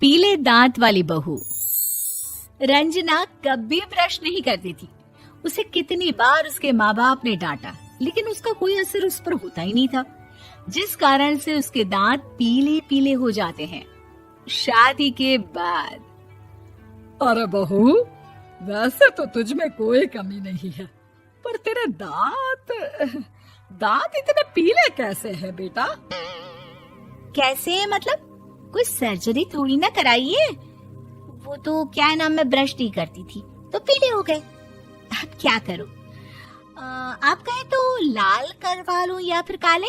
पीले दांत वाली बहू। रंजना कभी ब्रश नहीं करती थी। उसे कितनी बार उसके माँ बाप ने डांटा, लेकिन उसका कोई असर उस पर होता ही नहीं था, जिस कारण से उसके दांत पीले पीले हो जाते हैं। शादी के बाद अरे बहू, वैसे तो तुझ में कोई कमी नहीं है, पर तेरे दांत इतने पीले कैसे हैं बेटा? कैसे मतलब? कोई सर्जरी थोड़ी ना कराई है। वो तो क्या है ना, मैं ब्रश नहीं करती थी तो पीले हो गए। अब क्या करूं? आप कहें तो लाल करवा लूं या फिर काले?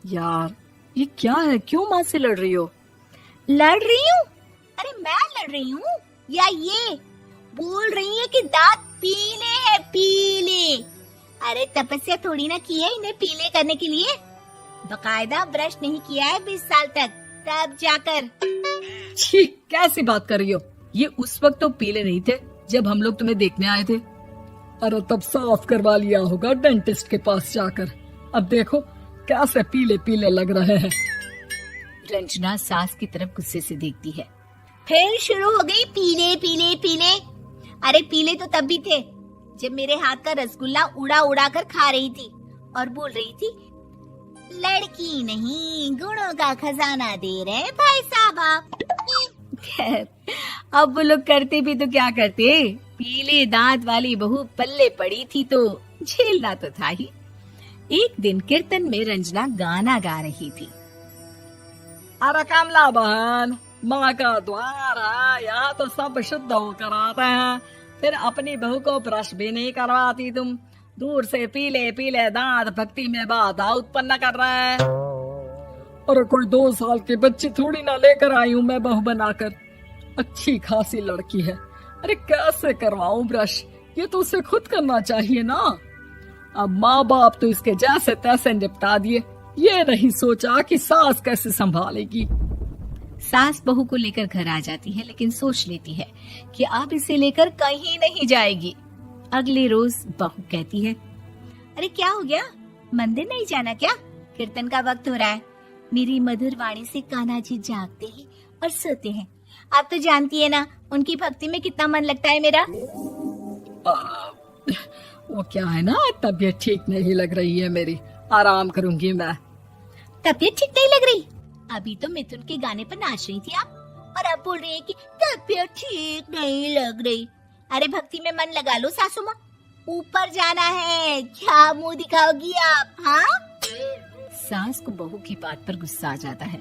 यार ये क्या है, क्यों माँ से लड़ रही हो? लड़ रही हूँ? अरे मैं लड़ रही हूँ या ये बोल रही है कि दांत पीले हैं, पीले। अरे तपस्या थोड़ी ना की है इन्हें पीले करने के लिए। बकायदा ब्रश नहीं किया है 20 साल तक, तब जाकर। छी, कैसी बात कर रही हो? ये उस वक्त तो पीले नहीं थे जब हम लोग तुम्हें देखने आए थे। अरे तब साफ करवा लिया होगा डेंटिस्ट के पास जाकर। अब देखो कैसे पीले पीले लग रहे हैं। रंजना सास की तरफ गुस्से से देखती है। फिर शुरू हो गई पीले पीले पीले। अरे पीले तो तब भी थे जब मेरे हाथ का रसगुल्ला उड़ा उड़ा कर खा रही थी और बोल रही थी, लड़की नहीं गुणों का खजाना दे रहे भाई साहब आप। खैर, अब वो लोग करते भी तो क्या करते, पीले दांत वाली बहू पल्ले पड़ी थी तो झेलना तो था ही। एक दिन कीर्तन में रंजना गाना गा रही थी। अरे कमला बहन, माँ का द्वार है, यहाँ तो सब शुद्ध होकर आते हैं, फिर अपनी बहू को ब्रश भी नहीं करवाती तुम। दूर से पीले पीले दांत भक्ति में बाधा उत्पन्न कर रहे हैं। अरे कोई 2 साल की बच्ची थोड़ी ना लेकर आई हूँ मैं बहू बनाकर। अच्छी खासी लड़की है, अरे कैसे करवाऊं ब्रश? ये तो उसे खुद करना चाहिए ना। अब माँ बाप तो इसके जैसे तैसे निपटा दिए, ये नहीं सोचा कि सास कैसे संभालेगी। सास बहू को लेकर घर आ जाती है, लेकिन सोच लेती है कि अब इसे लेकर कहीं नहीं जाएगी। अगले रोज बहू कहती है, अरे क्या हो गया, मंदिर नहीं जाना क्या? कीर्तन का वक्त हो रहा है। मेरी मधुर वाणी से कान्हा जी जागते हैं और सोते हैं। आप तो जानती है ना उनकी भक्ति में कितना मन लगता है मेरा। वो क्या है ना, तबीयत ठीक नहीं लग रही है मेरी, आराम करूंगी मैं। तबीयत ठीक नहीं लग रही? अभी तो मिथुन के गाने पर नाच रही थी आप, और अब बोल रही है कि तबीयत ठीक नहीं लग रही। अरे भक्ति में मन लगा लो सासू माँ, ऊपर जाना है, क्या मुंह दिखाओगी आप? हाँ? सास को बहू की बात पर गुस्सा आ जाता है।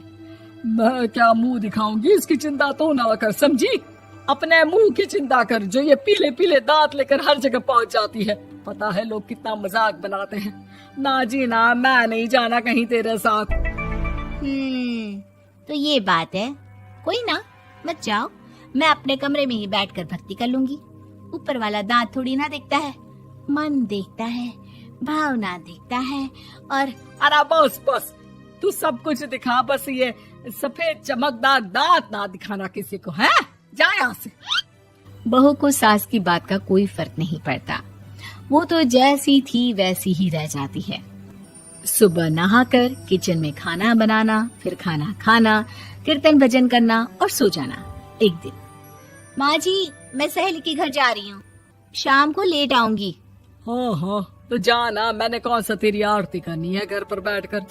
मैं क्या मुंह दिखाऊंगी, इसकी चिंता तो ना कर, समझी? अपने मुंह की चिंता कर, जो ये पीले पीले दांत लेकर हर जगह पहुंच जाती है। पता है लोग कितना मजाक बनाते हैं। ना जी ना, मैं नहीं जाना कहीं तेरे साथ। तो ये बात है। कोई ना, मत जाओ, मैं अपने कमरे में ही बैठकर भक्ति कर लूंगी। ऊपर वाला दांत थोड़ी ना देखता है, मन देखता है, भावना देखता है। और अरे बस बस, तू सब कुछ दिखा, बस ये सफेद चमकदार दांत ना दिखाना किसी को, है? जा यहाँ से। बहू को सास की बात का कोई फर्क नहीं पड़ता, वो तो जैसी थी वैसी ही रह जाती है। सुबह नहाकर किचन में खाना बनाना, फिर खाना खाना, कीर्तन भजन करना और सो जाना। एक दिन, माँ जी मैं सहेली के घर जा रही हूँ, शाम को लेट आऊंगी। हाँ हाँ तो जाना, मैंने कौन सा तेरी आरती करनी है घर पर बैठकर।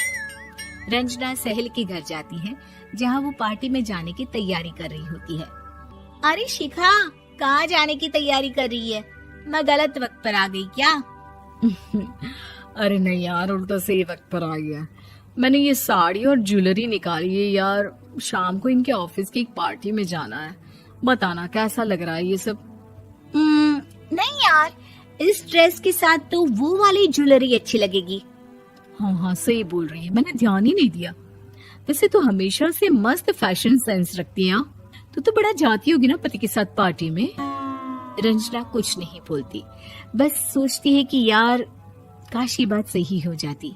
रंजना सहेली के घर जाती है, जहाँ वो पार्टी में जाने की तैयारी कर रही होती है। अरे शिखा, कहाँ जाने की तैयारी कर रही है? मैं गलत वक्त पर आ गई क्या? अरे नहीं यार, उल्टा सही वक्त पर आ गया। मैंने ये साड़ी और ज्वेलरी निकाली है यार, शाम को इनके ऑफिस की एक पार्टी में जाना है। बताना कैसा लग रहा है ये सब? नहीं यार, इस ड्रेस के साथ तो वो वाली ज्वेलरी अच्छी लगेगी। हाँ हाँ सही बोल रही है, मैंने ध्यान ही नहीं दिया। वैसे तो हमेशा से मस्त फैशन सेंस रखती है। तो बड़ा जाती होगी ना पति के साथ पार्टी में। रंजना कुछ नहीं बोलती, बस सोचती है कि यार काश ये बात सही हो जाती,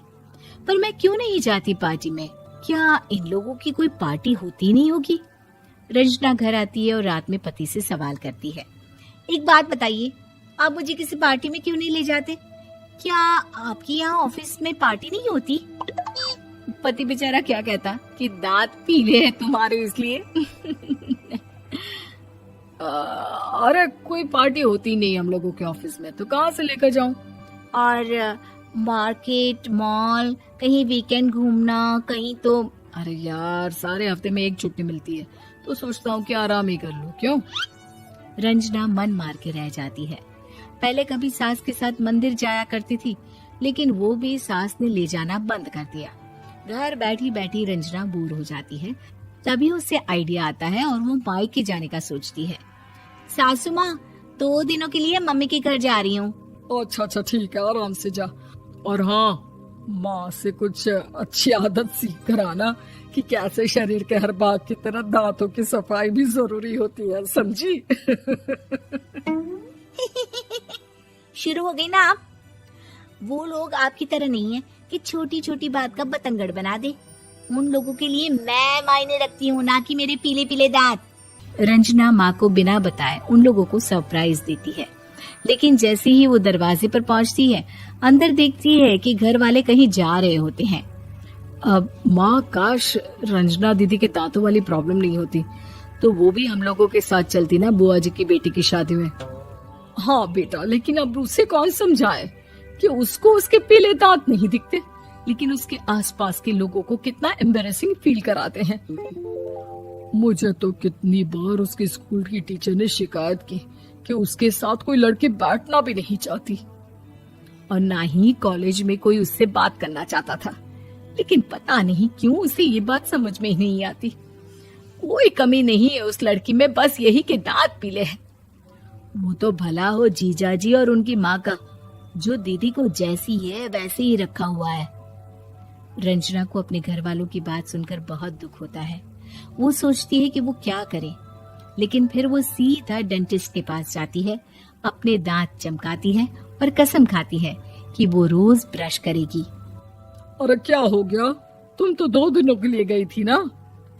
पर मैं क्यों नहीं जाती पार्टी में? क्या इन लोगों की कोई पार्टी होती नहीं होगी? रंजना घर आती है और रात में पति से सवाल करती है, एक बात बताइए, आप मुझे किसी पार्टी में क्यों नहीं ले जाते? क्या आपकी यहाँ ऑफिस में पार्टी नहीं होती? पति बेचारा क्या कहता कि दांत पीले हैं तुम्हारे इसलिए। अरे कोई पार्टी होती नहीं हम लोगों के ऑफिस में, तो कहाँ से लेकर जाऊं? और मार्केट, मॉल, कहीं वीकेंड घूमना, कहीं तो। अरे यार, सारे हफ्ते में एक छुट्टी मिलती है, तो सोचता हूँ कि आराम ही कर लूं। क्यों? रंजना मन मार के रह जाती है। पहले कभी सास के साथ मंदिर जाया करती थी, लेकिन वो भी सास ने ले जाना बंद कर दिया। घर बैठी बैठी रंजना बोर हो जाती है। तभी उसे आइडिया आता है और वो मायके जाने का सोचती है। सासू माँ, 2 दिनों के लिए मम्मी के घर जा रही हूँ। अच्छा अच्छा, ठीक है, आराम से जा। और हाँ, माँ से कुछ अच्छी आदत सीख कर आना कि कैसे शरीर के हर भाग की तरह दांतों की सफाई भी जरूरी होती है, समझी? शुरू हो गई ना आप। वो लोग आपकी तरह नहीं है कि छोटी छोटी बात का बतंगड़ बना दे। उन लोगों के लिए मैं मायने रखती हूँ, ना कि मेरे पीले पीले दांत। रंजना माँ को बिना बताए उन लोगों को सरप्राइज देती है, लेकिन जैसे ही वो दरवाजे पर पहुंचती है, अंदर देखती है कि घर वाले कहीं जा रहे होते हैं। अब माँ, काश रंजना दीदी के दांतों वाली प्रॉब्लम नहीं होती, तो वो भी हम लोगों के साथ चलती ना बुआ जी की बेटी की शादी में। हाँ बेटा, लेकिन अब उसे कौन समझाए कि उसको उसके पीले दांत नहीं दिखते, लेकिन उसके आसपास के लोगों को कितना एम्बैरेसिंग फील कराते हैं। मुझे तो कितनी बार उसके स्कूल की टीचर ने शिकायत की कि उसके साथ कोई लड़की बैठना भी नहीं चाहती, और ना ही कॉलेज में कोई उससे बात करना चाहता था। लेकिन पता नहीं क्यों उसे ये बात समझ में ही नहीं आती। कोई कमी नहीं है उस लड़की में, बस यही कि दांत पीले हैं। वो तो भला हो जीजा जी और उनकी माँ का, जो दीदी को जैसी है वैसे ही रखा हुआ है। रंजना को अपने घर वालों की बात सुनकर बहुत दुख होता है। वो सोचती है कि वो क्या करे, लेकिन फिर वो सीधा डेंटिस्ट के पास जाती है, अपने दांत चमकाती है और कसम खाती है कि वो रोज ब्रश करेगी। अरे क्या हो गया? तुम तो 2 दिनों के लिए गई थी ना,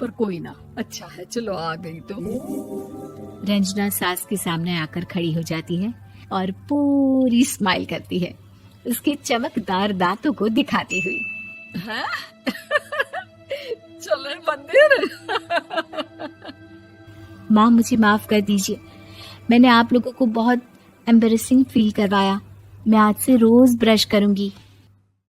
पर कोई ना, अच्छा है, चलो आ गई तो। रंजना सास के सामने आकर खड़ी हो जाती है और पूरी स्माइल करती है, उसके चमकदार दांतों को दिखाती हुई। हैं? चले मंदिर। माँ, मुझे माफ कर दीजिए, मैंने आप लोगों को बहुत एम्बैरेसिंग फील करवाया। मैं आज से रोज ब्रश करूंगी।